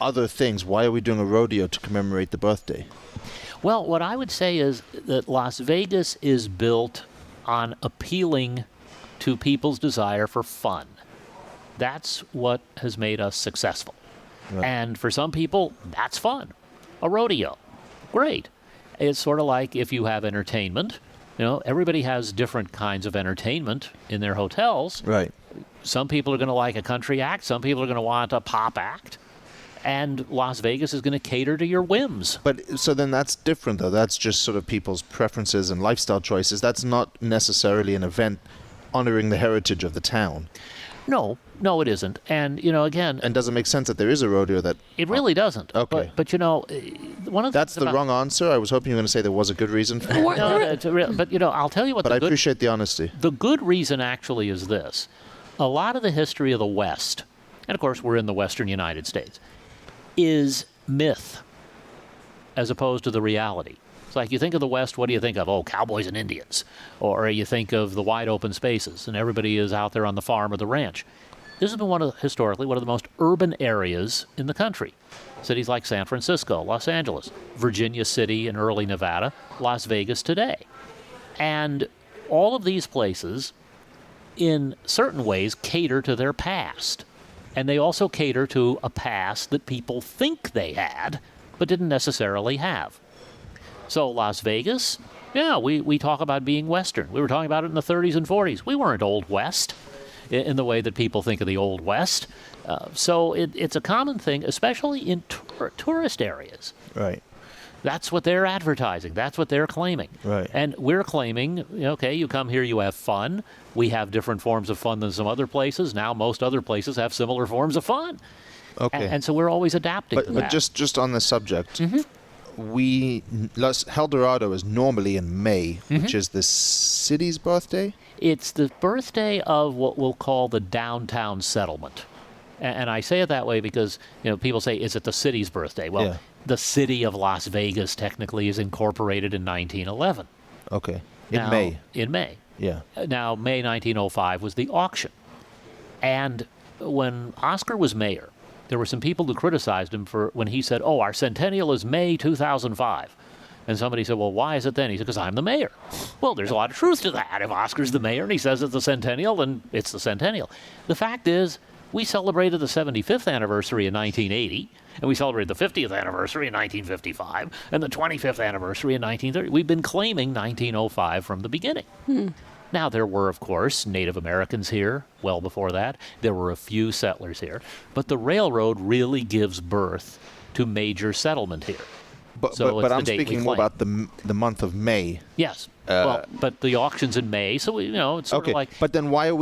S3: other things. Why are we doing a rodeo to commemorate the birthday?
S4: Well, what I would say is that Las Vegas is built on appealing to people's desire for fun. That's what has made us successful.
S3: Right.
S4: And for some people, that's fun. A rodeo. Great. It's sort of like if you have entertainment. You know, everybody has different kinds of entertainment in their hotels.
S3: Right.
S4: Some people are going to like a country act. Some people are going to want a pop act. And Las Vegas is going to cater to your whims.
S3: But so then that's different, though. That's just sort of people's preferences and lifestyle choices. That's not necessarily an event honoring the heritage of the town.
S4: No, it isn't. And, you know, again...
S3: And does it make sense that there is a rodeo that...
S4: It really doesn't.
S3: Okay.
S4: But you know, one of the
S3: That's the wrong answer. I was hoping you were going to say there was a good reason for it.
S4: No, but, you know, I'll tell you what
S3: But I appreciate the honesty.
S4: The good reason actually is this. A lot of the history of the West, and of course we're in the Western United States, is myth as opposed to the reality. It's like you think of the West, what do you think of? Oh, cowboys and Indians. Or you think of the wide open spaces, and everybody is out there on the farm or the ranch. This has been historically one of the most urban areas in the country. Cities like San Francisco, Los Angeles, Virginia City in early Nevada, Las Vegas today. And all of these places, in certain ways, cater to their past. And they also cater to a past that people think they had, but didn't necessarily have. So Las Vegas, yeah, we talk about being Western. We were talking about it in the 30s and 40s. We weren't Old West in the way that people think of the Old West. So it's a common thing, especially in tourist areas.
S3: Right.
S4: That's what they're advertising. That's what they're claiming.
S3: Right.
S4: And we're claiming, okay, you come here, you have fun. We have different forms of fun than some other places. Now most other places have similar forms of fun.
S3: Okay.
S4: And so we're always adapting to
S3: But
S4: that.
S3: just on this subject, El Dorado is normally in May, which is the city's birthday.
S4: It's the birthday of what we'll call the downtown settlement. And I say it that way because, people say, is it the city's birthday? Well,
S3: Yeah.
S4: the city of Las Vegas technically is incorporated in 1911.
S3: Okay. In
S4: Now-
S3: May.
S4: In May.
S3: Yeah.
S4: Now, May 1905 was the auction. And when Oscar was mayor, there were some people who criticized him for when he said, oh, our centennial is May 2005. And somebody said, well, why is it then? He said, because I'm the mayor. Well, there's a lot of truth to that. If Oscar's the mayor and he says it's the centennial, then it's the centennial. The fact is, we celebrated the 75th anniversary in 1980, and we celebrated the 50th anniversary in 1955, and the 25th anniversary in 1930. We've been claiming 1905 from the beginning. Now, there were, of course, Native Americans here well before that. There were a few settlers here. But the railroad really gives birth to major settlement here.
S3: But
S4: So it's the
S3: I'm
S4: date we
S3: speaking more
S4: claim.
S3: about the month of May.
S4: Yes. Well, but the auction's in May, so it's sort
S3: Okay.
S4: of like
S3: But then why are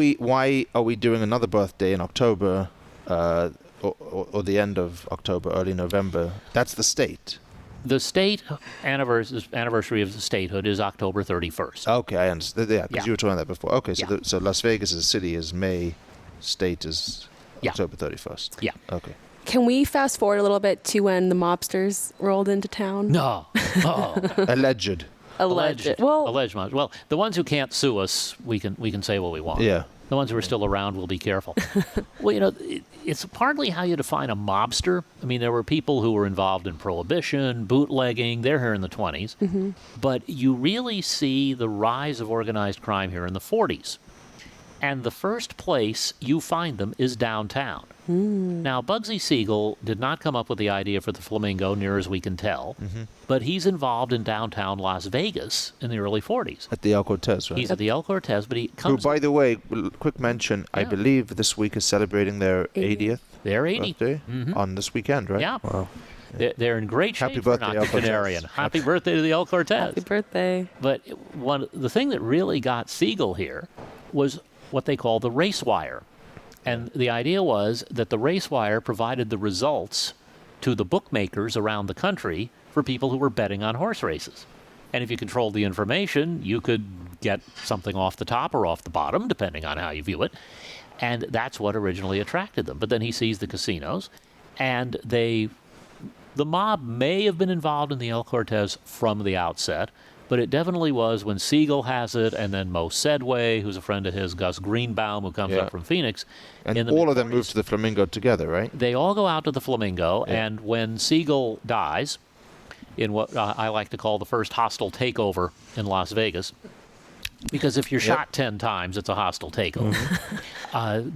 S3: we doing another birthday in October, or the end of October, early November? That's the state.
S4: the state anniversary of the statehood is October 31st.
S3: Okay, I understand. Yeah, because
S4: Yeah.
S3: you were talking about that before. Okay, so
S4: Yeah.
S3: so Las Vegas as a city is May, state is
S4: Yeah.
S3: October 31st.
S4: Yeah.
S3: Okay.
S1: Can we fast forward a little bit to when the mobsters rolled into town?
S4: No. Oh.
S3: Alleged.
S1: Alleged. Well,
S4: Alleged mobsters. Well, the ones who can't sue us, we can say what we want.
S3: Yeah.
S4: The ones who are still around will be careful. Well, it's partly how you define a mobster. I mean, there were people who were involved in prohibition, bootlegging. They're here in the 20s.
S1: Mm-hmm.
S4: But you really see the rise of organized crime here in the 40s. And the first place you find them is downtown. Now, Bugsy Siegel did not come up with the idea for the Flamingo, near as we can tell, but he's involved in downtown Las Vegas in the early 40s.
S3: At the El Cortez, right?
S4: He's at the El Cortez, but he
S3: Who,
S4: comes...
S3: by the way, quick mention, I
S4: Yeah.
S3: believe this week is celebrating their 80th
S4: They're 80.
S3: birthday on this weekend, right?
S4: Yeah.
S3: Wow.
S4: They're in great shape
S3: Happy
S4: for an
S3: birthday, El Cortez.
S4: octogenarian. Happy birthday to the El Cortez.
S1: happy birthday.
S4: But the thing that really got Siegel here was what they call the race wire. And the idea was that the race wire provided the results to the bookmakers around the country for people who were betting on horse races. And if you controlled the information, you could get something off the top or off the bottom, depending on how you view it. And that's what originally attracted them. But then he sees the casinos, and the mob may have been involved in the El Cortez from the outset, but it definitely was when Siegel has it, and then Mo Sedway, who's a friend of his, Gus Greenbaum, who comes
S3: Yeah.
S4: up from Phoenix.
S3: And
S4: in the
S3: all of them
S4: mid-40s.
S3: moved to the Flamingo together, right?
S4: They all go out to the Flamingo,
S3: Yeah.
S4: and when Siegel dies, in what I like to call the first hostile takeover in Las Vegas, because if you're
S3: Yep.
S4: shot 10 times, it's a hostile takeover.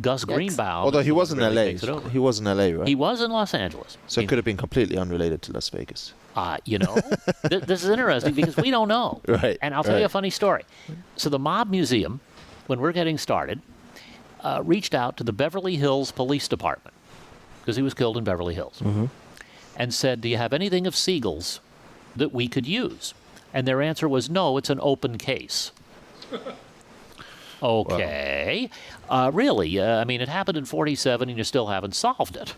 S4: Gus Greenbaum,
S3: Although he was in
S4: really
S3: LA.
S4: takes it over.
S3: He was in LA, right?
S4: He was in Los Angeles.
S3: So it could have been completely unrelated to Las Vegas.
S4: This is interesting because we don't know.
S3: Right,
S4: And I'll tell you a
S3: right.
S4: funny story. So the Mob Museum, when we're getting started, reached out to the Beverly Hills Police Department, because he was killed in Beverly Hills, and said, do you have anything of Siegel's that we could use? And their answer was, no, it's an open case. Okay. Really? I mean, it happened in 47 and you still haven't solved it.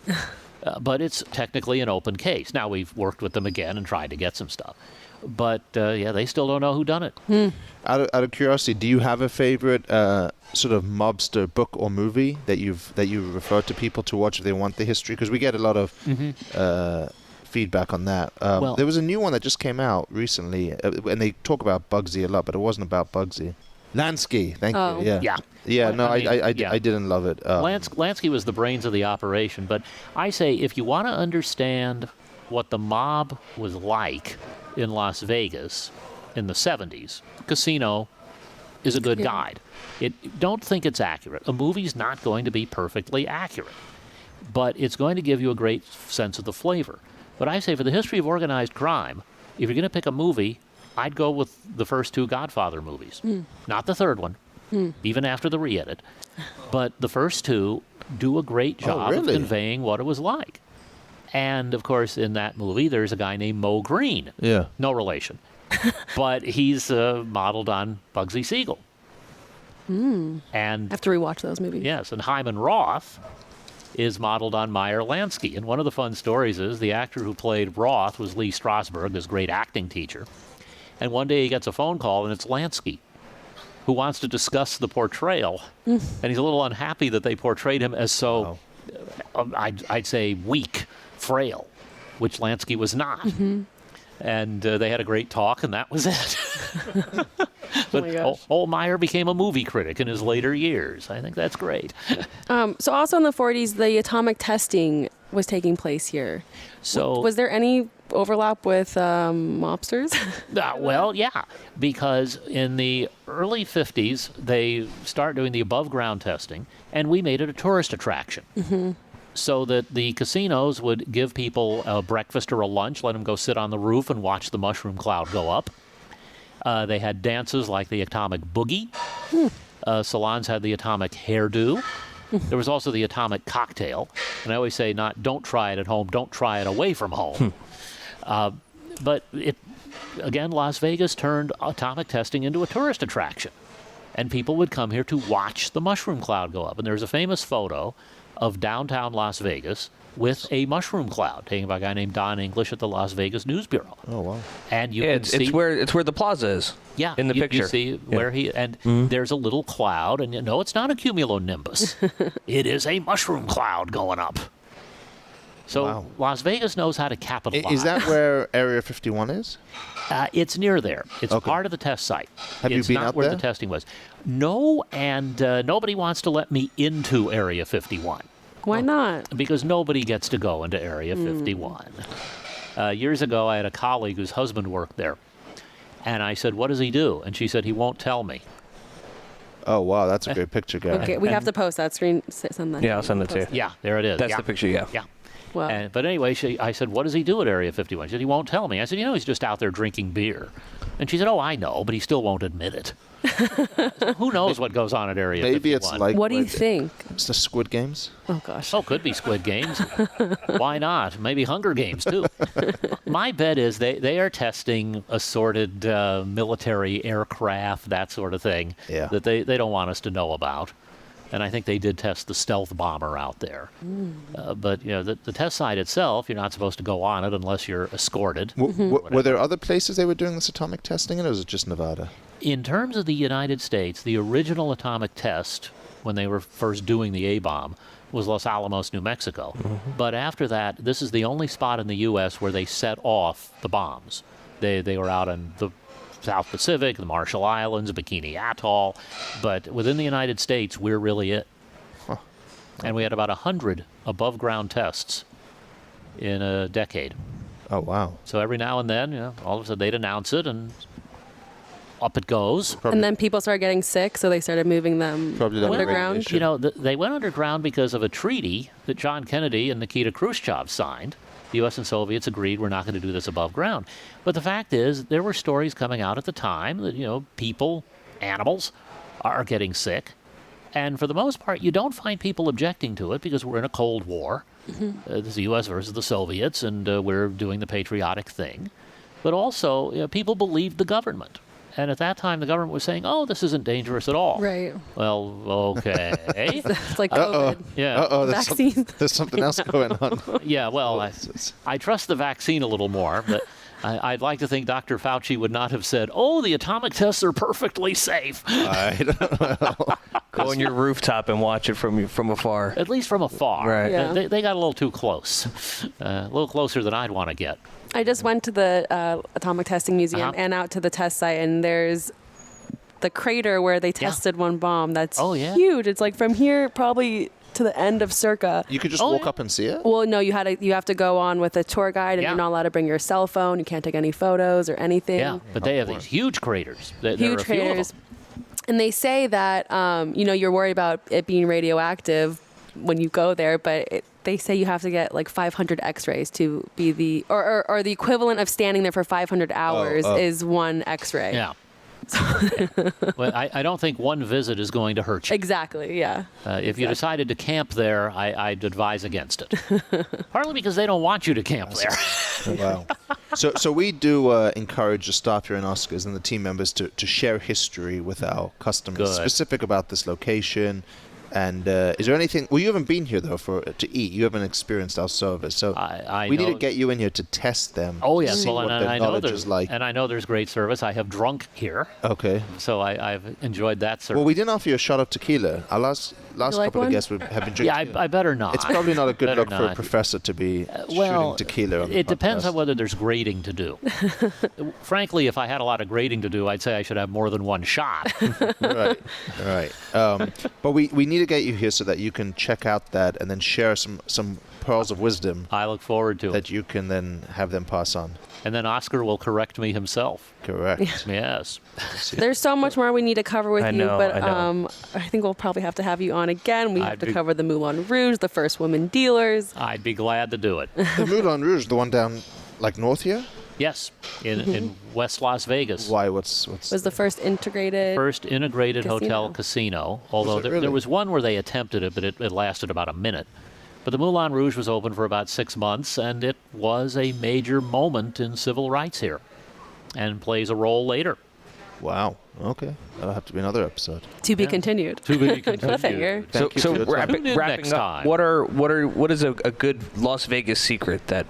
S4: But it's technically an open case. Now, we've worked with them again and tried to get some stuff. But, they still don't know who done it.
S3: Out of curiosity, do you have a favorite sort of mobster book or movie that you refer to people to watch if they want the history? Because we get a lot of feedback on that.
S4: Well-
S3: there was a new one that just came out recently, and they talk about Bugsy a lot, but it wasn't about Bugsy. Lansky, thank
S1: Oh.
S3: you. Yeah.
S4: Yeah.
S3: Yeah.
S4: Well,
S3: No,
S4: I mean, yeah.
S3: I didn't love it.
S4: Lansky was the brains of the operation, but I say if you want to understand what the mob was like in Las Vegas in the 70s, Casino is a good
S1: Yeah.
S4: guide. Don't think it's accurate. A movie's not going to be perfectly accurate, but it's going to give you a great sense of the flavor. But I say for the history of organized crime, if you're going to pick a movie, I'd go with the first two Godfather movies. Not the third one, even after the re-edit. But the first two, do a great job
S3: really?
S4: of conveying what it was like. And, of course, in that movie, there's a guy named Mo Green.
S3: Yeah.
S4: No relation. But he's modeled on Bugsy Siegel.
S1: I
S4: And,
S1: have to rewatch those movies.
S4: yes, and Hyman Roth is modeled on Meyer Lansky. And one of the fun stories is the actor who played Roth was Lee Strasberg, his great acting teacher. And one day he gets a phone call, and it's Lansky, who wants to discuss the portrayal. And he's a little unhappy that they portrayed him as so, I'd say, weak, frail, which Lansky was not. And they had a great talk, and that was it. But
S1: my gosh.
S4: old Meyer became a movie critic in his later years. I think that's great.
S1: So also in the 40s, the atomic testing was taking place here.
S4: So
S1: Was there any overlap with mobsters?
S4: well, yeah, because in the early 50s, they start doing the above-ground testing, and we made it a tourist attraction. So that the casinos would give people a breakfast or a lunch, let them go sit on the roof and watch the mushroom cloud go up. They had dances like the atomic boogie. Salons had the atomic hairdo. There was also the atomic cocktail. And I always say, not don't try it at home, don't try it away from home. But again, Las Vegas turned atomic testing into a tourist attraction. And people would come here to watch the mushroom cloud go up. And there's a famous photo of downtown Las Vegas with a mushroom cloud taken by a guy named Don English at the Las Vegas News Bureau.
S3: Oh, wow.
S4: And you can see
S2: it's where the plaza is.
S4: yeah,
S2: in the
S4: you
S2: picture.
S4: see where he and there's a little cloud, and no, it's not a cumulonimbus. It is a mushroom cloud going up. So
S3: Wow.
S4: Las Vegas knows how to capitalize.
S3: Is that where Area 51 is?
S4: It's near there. It's
S3: Okay.
S4: part of the test site.
S3: Have you
S4: it's
S3: been
S4: not
S3: out
S4: where
S3: there?
S4: the testing was. No, and nobody wants to let me into Area 51
S1: Why not?
S4: because nobody gets to go into Area 51. Years ago, I had a colleague whose husband worked there. And I said, what does he do? And she said, he won't tell me.
S3: Oh, wow. That's a great picture, Gary.
S1: Okay, we have to post that screen. Send that.
S2: Yeah, I'll send it to you.
S4: Yeah, there it is.
S2: That's
S4: yeah.
S2: the picture you have.
S4: Yeah.
S1: Well,
S4: But anyway, I said, what does he do at Area 51? She said, he won't tell me. I said, he's just out there drinking beer. And she said, oh, I know, but he still won't admit it. So who knows what goes on at Area 51?
S3: Maybe it's like
S1: what do you think?
S3: It's the Squid Games.
S1: Oh gosh.
S4: Oh, could be Squid Games. Why not? Maybe Hunger Games, too. My bet is they are testing assorted military aircraft, that sort of thing,
S3: Yeah.
S4: that they don't want us to know about. And I think they did test the stealth bomber out there. But, the test site itself, you're not supposed to go on it unless you're escorted.
S3: Were there other places they were doing this atomic testing in, or was it just Nevada?
S4: In terms of the United States, the original atomic test, when they were first doing the A-bomb, was Los Alamos, New Mexico. But after that, this is the only spot in the U.S. where they set off the bombs. They were out in the South Pacific, the Marshall Islands, Bikini Atoll. But within the United States, we're really it. And we had about 100 above-ground tests in a decade.
S3: Oh, wow.
S4: So every now and then, all of a sudden they'd announce it, and up it goes.
S1: And then people started getting sick, so they started moving them
S3: Probably done
S1: underground.
S3: radiation.
S4: They went underground because of a treaty that John Kennedy and Nikita Khrushchev signed. The U.S. and Soviets agreed we're not going to do this above ground. But the fact is, there were stories coming out at the time that, people, animals, are getting sick. And for the most part, you don't find people objecting to it because we're in a Cold War. This is the U.S. versus the Soviets, and we're doing the patriotic thing. But also, people believed the government. And at that time, the government was saying, oh, this isn't dangerous at all.
S1: Right.
S4: Well, okay.
S1: It's like COVID.
S4: Yeah.
S3: Uh-oh,
S1: Vaccine.
S3: there's something else going on.
S4: Yeah, well, I trust the vaccine a little more, but I'd like to think Dr. Fauci would not have said, oh, the atomic tests are perfectly safe.
S3: I don't know.
S2: Go on your rooftop and watch it from afar.
S4: At least from afar.
S2: Right.
S1: Yeah.
S4: They got a little too close. A little closer than I'd want to get.
S1: I just went to the Atomic Testing Museum and out to the test site, and there's the crater where they tested one bomb. That's huge. It's like from here probably to the end of Circa.
S3: You could just walk up and see it?
S1: Well, no, you have to go on with a tour guide, and you're not allowed to bring your cell phone. You can't take any photos or anything.
S4: Yeah, but they have these huge craters. There are
S1: Huge
S4: a few of
S1: craters.
S4: them.
S1: And they say that, you're worried about it being radioactive when you go there, but they say you have to get like 500 x-rays to be or the equivalent of standing there for 500 hours is one x-ray.
S4: Yeah. Well, I don't think one visit is going to hurt you.
S1: Exactly, yeah.
S4: If you decided to camp there, I'd advise against it. Partly because they don't want you to camp there.
S3: Wow. So we do encourage the staff here in Oscars and the team members to share history with our customers,
S4: Good.
S3: specific about this location. And is there anything? Well, you haven't been here though to eat. You haven't experienced our service, so we need to get you in here to test them.
S4: Oh
S3: to
S4: yes,
S3: see
S4: well,
S3: what
S4: and
S3: their
S4: I know
S3: knowledge is like.
S4: and I know there's great service. I have drunk here,
S3: Okay.
S4: so I've enjoyed that service.
S3: Well, we didn't offer you a shot of tequila. Our last
S1: like
S3: couple
S1: one?
S3: of guests have been drinking.
S4: yeah,
S3: tequila.
S4: I better not.
S3: It's probably not a good
S4: Better
S3: look for a
S4: not.
S3: professor to be
S4: Well,
S3: shooting tequila on the
S4: it depends
S3: podcast.
S4: on whether there's grading to do. Frankly, if I had a lot of grading to do, I'd say I should have more than one shot.
S3: Right. But we need to get you here so that you can check out that and then share some pearls of wisdom
S4: I look forward to it.
S3: that you can then have them pass on.
S4: And then Oscar will correct me himself.
S3: Correct.
S4: Yes.
S1: There's so much more we need to cover with
S2: I
S1: you,
S2: know,
S1: but
S2: I know.
S1: I think we'll probably have to have you on again. We have
S4: I'd
S1: to
S4: be-
S1: cover the Moulin Rouge, the first women dealers.
S4: I'd be glad to do it.
S3: The Moulin Rouge, the one down like north here.
S4: Yes, in West Las Vegas.
S3: Why? What's
S1: Was the first integrated.
S4: First integrated
S1: Casino.
S4: hotel casino, although
S3: Was it really?
S4: there was one where they attempted it, but it lasted about a minute. But the Moulin Rouge was open for about 6 months, and it was a major moment in civil rights here, and plays a role later.
S3: Wow. Okay. That'll have to be another episode.
S1: To be continued.
S4: To be continued.
S1: Cliffhanger.
S3: Thank you
S2: So
S3: for your time.
S2: wrapping,
S4: Tune in
S2: wrapping
S4: next
S2: up,
S4: time.
S2: what is a good Las Vegas secret that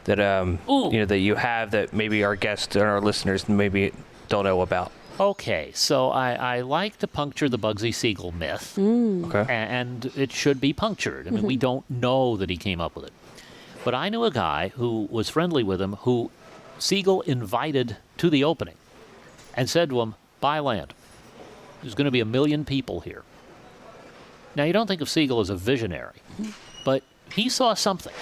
S2: that you have that maybe our guests and our listeners maybe don't know about?
S4: Okay, so I like to puncture the Bugsy Siegel myth,
S2: Okay.
S4: and it should be punctured. I mean, we don't know that he came up with it. But I knew a guy who was friendly with him who Siegel invited to the opening and said to him, buy land. There's going to be 1 million people here. Now, you don't think of Siegel as a visionary, but he saw something.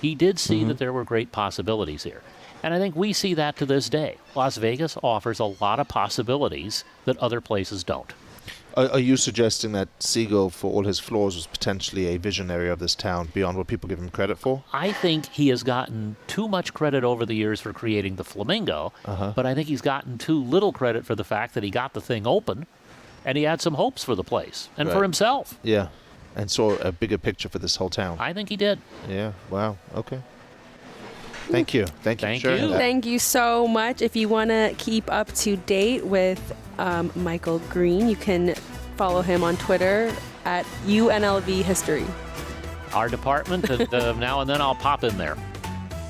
S4: He did see that there were great possibilities here. And I think we see that to this day. Las Vegas offers a lot of possibilities that other places don't.
S3: Are you suggesting that Siegel, for all his flaws, was potentially a visionary of this town beyond what people give him credit for?
S4: I think he has gotten too much credit over the years for creating the Flamingo, but I think he's gotten too little credit for the fact that he got the thing open and he had some hopes for the place and for
S3: Right.
S4: himself.
S3: Yeah. And saw a bigger picture for this whole town.
S4: I think he did.
S3: Yeah. Wow. Okay. Thank you. Thank you
S4: Thank
S3: for sharing
S4: you.
S3: that.
S1: Thank you so much. If you want to keep up to date with Michael Green, you can follow him on Twitter at UNLV History.
S4: Our department, and now and then I'll pop in there.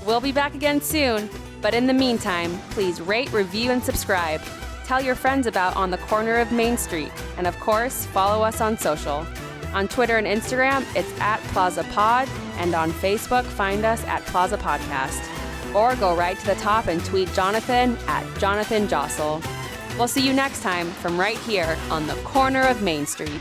S1: We'll be back again soon, but in the meantime, please rate, review, and subscribe. Tell your friends about On the Corner of Main Street, and of course, follow us on social. On Twitter and Instagram, it's at Plaza Pod, and on Facebook, find us at Plaza Podcast. Or go right to the top and tweet Jonathan at Jonathan Jossel. We'll see you next time from right here on the corner of Main Street.